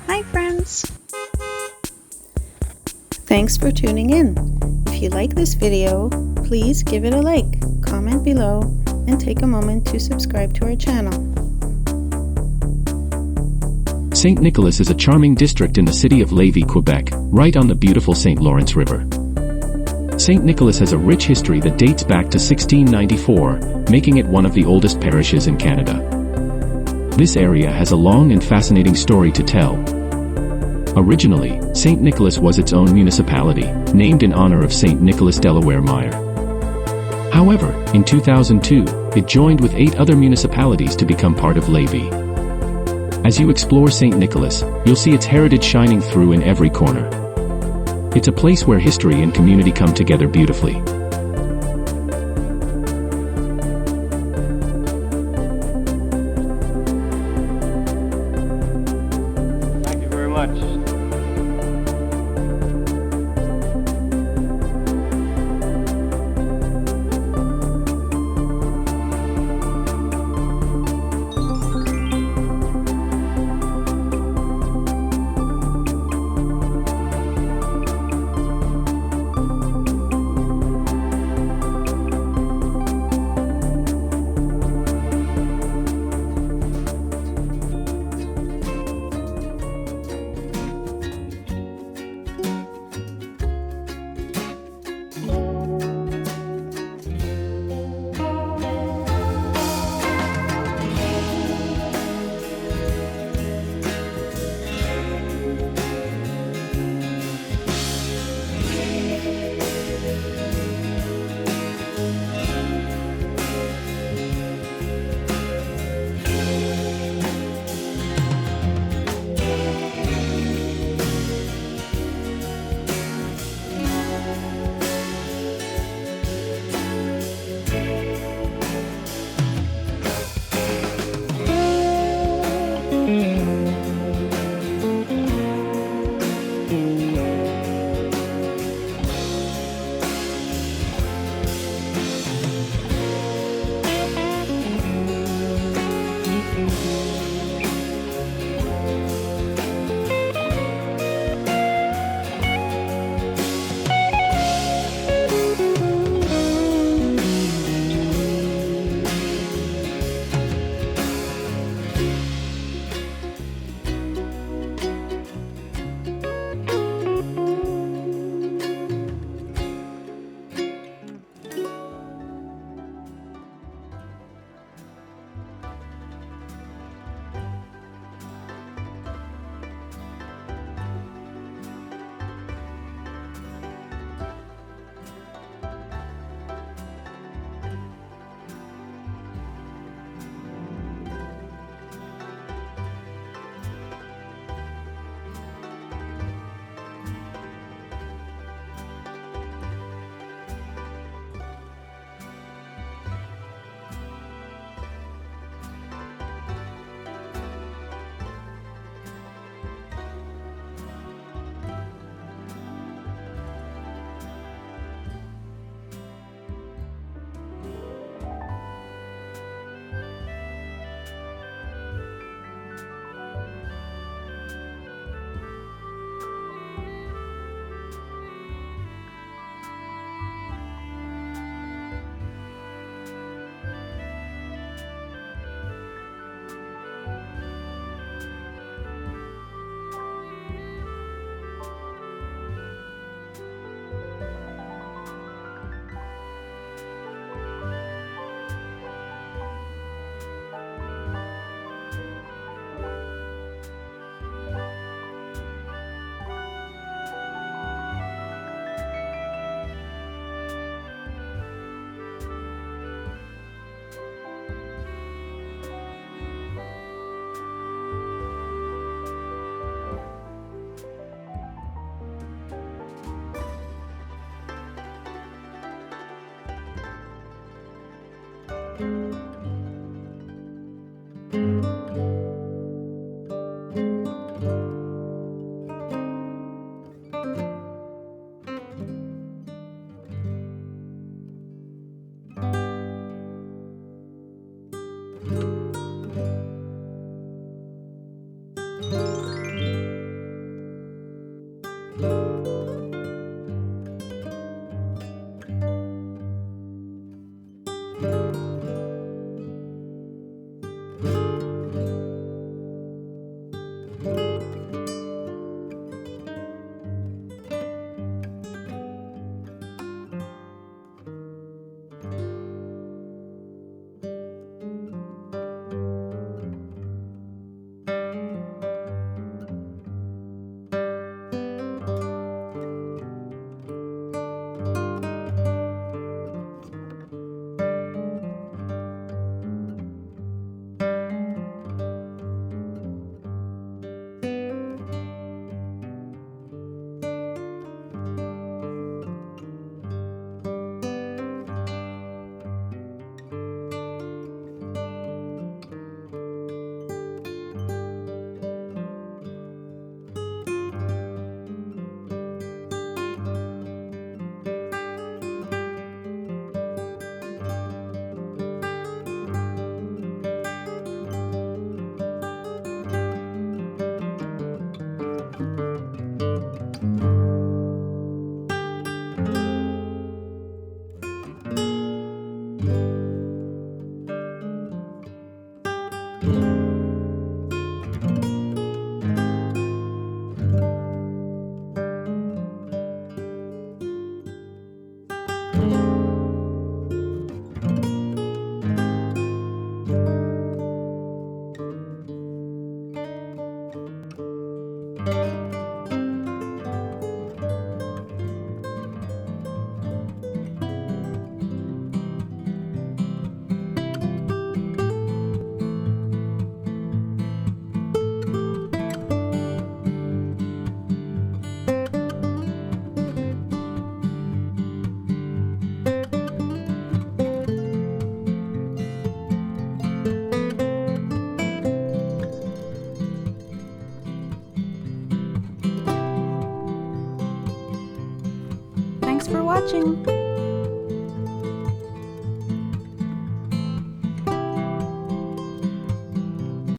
Hi friends! Thanks for tuning in. If you like this video, please give it a like, comment below, and take a moment to subscribe to our channel. Saint-Nicolas is a charming district in the city of Lévis, Quebec, right on the beautiful St. Lawrence River. Saint-Nicolas has a rich history that dates back to 1694, making it one of the oldest parishes in Canada. This area has a long and fascinating story to tell. Originally, Saint-Nicolas was its own municipality, named in honor of Saint Nicholas Delaware Meyer. However, in 2002, it joined with 8 other municipalities to become part of Lévis. As you explore Saint-Nicolas, you'll see its heritage shining through in every corner. It's a place where history and community come together beautifully. Thank you very much. Thanks for watching!